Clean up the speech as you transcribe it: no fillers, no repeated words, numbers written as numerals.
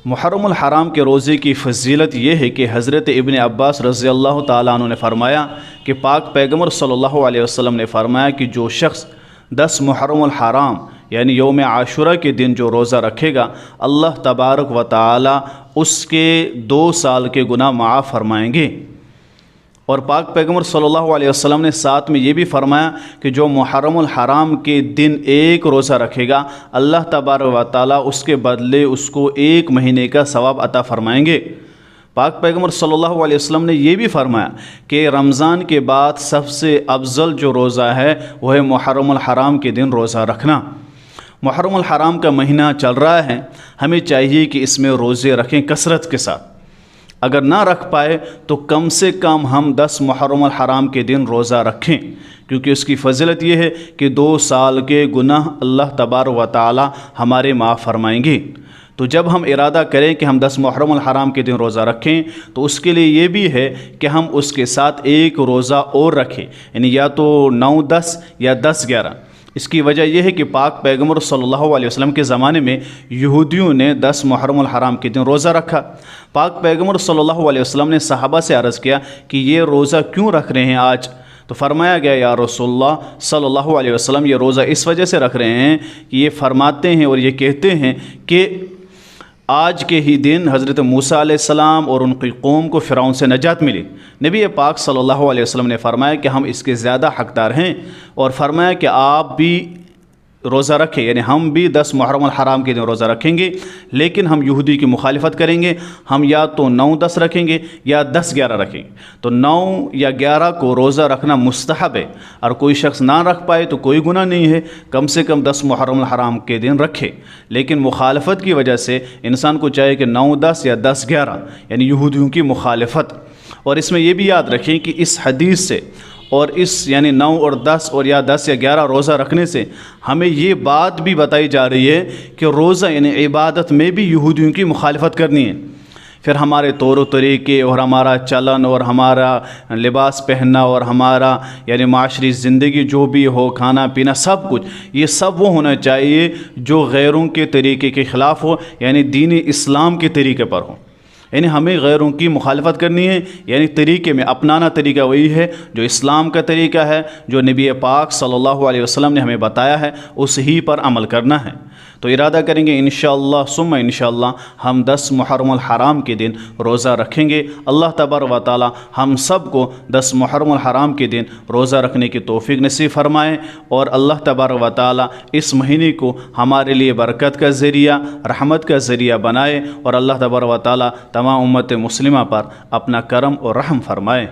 محرم الحرام کے روزے کی فضیلت یہ ہے کہ حضرت ابن عباس رضی اللہ تعالیٰ عنہ نے فرمایا کہ پاک پیغمبر صلی اللہ علیہ وسلم نے فرمایا کہ جو شخص 10 محرم الحرام یعنی یوم عاشورہ کے دن جو روزہ رکھے گا، اللہ تبارک و تعالیٰ اس کے 2 سال کے گناہ معاف فرمائیں گے۔ اور پاک پیغمبر صلی اللہ علیہ وسلم نے ساتھ میں یہ بھی فرمایا کہ جو محرم الحرام کے دن ایک روزہ رکھے گا، اللہ تبارک و تعالیٰ اس کے بدلے اس کو 1 مہینے کا ثواب عطا فرمائیں گے۔ پاک پیغمبر صلی اللہ علیہ وسلم نے یہ بھی فرمایا کہ رمضان کے بعد سب سے افضل جو روزہ ہے وہ ہے محرم الحرام کے دن روزہ رکھنا۔ محرم الحرام کا مہینہ چل رہا ہے، ہمیں چاہیے کہ اس میں روزے رکھیں کثرت کے ساتھ۔ اگر نہ رکھ پائے تو کم سے کم ہم 10 محرم الحرام کے دن روزہ رکھیں، کیونکہ اس کی فضیلت یہ ہے کہ 2 سال کے گناہ اللہ تبارک و تعالی ہمارے معاف فرمائیں گے۔ تو جب ہم ارادہ کریں کہ ہم 10 محرم الحرام کے دن روزہ رکھیں تو اس کے لیے یہ بھی ہے کہ ہم اس کے ساتھ ایک روزہ اور رکھیں، یعنی یا تو 9-10 یا 10-11۔ اس کی وجہ یہ ہے کہ پاک پیغمبر صلی اللہ علیہ وسلم کے زمانے میں یہودیوں نے 10 محرم الحرام کے دن روزہ رکھا۔ پاک پیغمبر صلی اللہ علیہ وسلم نے صحابہ سے عرض کیا کہ یہ روزہ کیوں رکھ رہے ہیں آج؟ تو فرمایا گیا یا رسول اللہ صلی اللہ علیہ وسلم یہ روزہ اس وجہ سے رکھ رہے ہیں کہ یہ فرماتے ہیں اور یہ کہتے ہیں کہ آج کے ہی دن حضرت موسیٰ علیہ السلام اور ان کی قوم کو فرعون سے نجات ملی۔ نبی پاک صلی اللہ علیہ وسلم نے فرمایا کہ ہم اس کے زیادہ حقدار ہیں، اور فرمایا کہ آپ بھی روزہ رکھیں، یعنی ہم بھی 10 محرم الحرام کے دن روزہ رکھیں گے، لیکن ہم یہودی کی مخالفت کریں گے۔ ہم یا تو 9-10 رکھیں گے یا 10-11 رکھیں گے۔ تو 9 یا 11 کو روزہ رکھنا مستحب ہے، اور کوئی شخص نہ رکھ پائے تو کوئی گناہ نہیں ہے، کم سے کم 10 محرم الحرام کے دن رکھے۔ لیکن مخالفت کی وجہ سے انسان کو چاہیے کہ 9-10 یا 10-11 یعنی یہودیوں کی مخالفت۔ اور اس میں یہ بھی یاد رکھیں کہ اس حدیث سے اور اس یعنی 9 اور 10 اور یا 10 یا 11 روزہ رکھنے سے ہمیں یہ بات بھی بتائی جا رہی ہے کہ روزہ یعنی عبادت میں بھی یہودیوں کی مخالفت کرنی ہے۔ پھر ہمارے طور و طریقے اور ہمارا چلن اور ہمارا لباس پہننا اور ہمارا یعنی معاشری زندگی جو بھی ہو، کھانا پینا سب کچھ، یہ سب وہ ہونا چاہیے جو غیروں کے طریقے کے خلاف ہو، یعنی دین اسلام کے طریقے پر ہو۔ یعنی ہمیں غیروں کی مخالفت کرنی ہے، یعنی طریقے میں اپنانا طریقہ وہی ہے جو اسلام کا طریقہ ہے، جو نبی پاک صلی اللہ علیہ وسلم نے ہمیں بتایا ہے، اس ہی پر عمل کرنا ہے۔ تو ارادہ کریں گے انشاءاللہ ثم انشاءاللہ ہم 10 محرم الحرام کے دن روزہ رکھیں گے۔ اللہ تبارک و تعالی ہم سب کو 10 محرم الحرام کے دن روزہ رکھنے کی توفیق نصیب فرمائے، اور اللہ تبارک و تعالی اس مہینے کو ہمارے لیے برکت کا ذریعہ، رحمت کا ذریعہ بنائے، اور اللہ تبارک و تعالی تمام امت مسلمہ پر اپنا کرم اور رحم فرمائے۔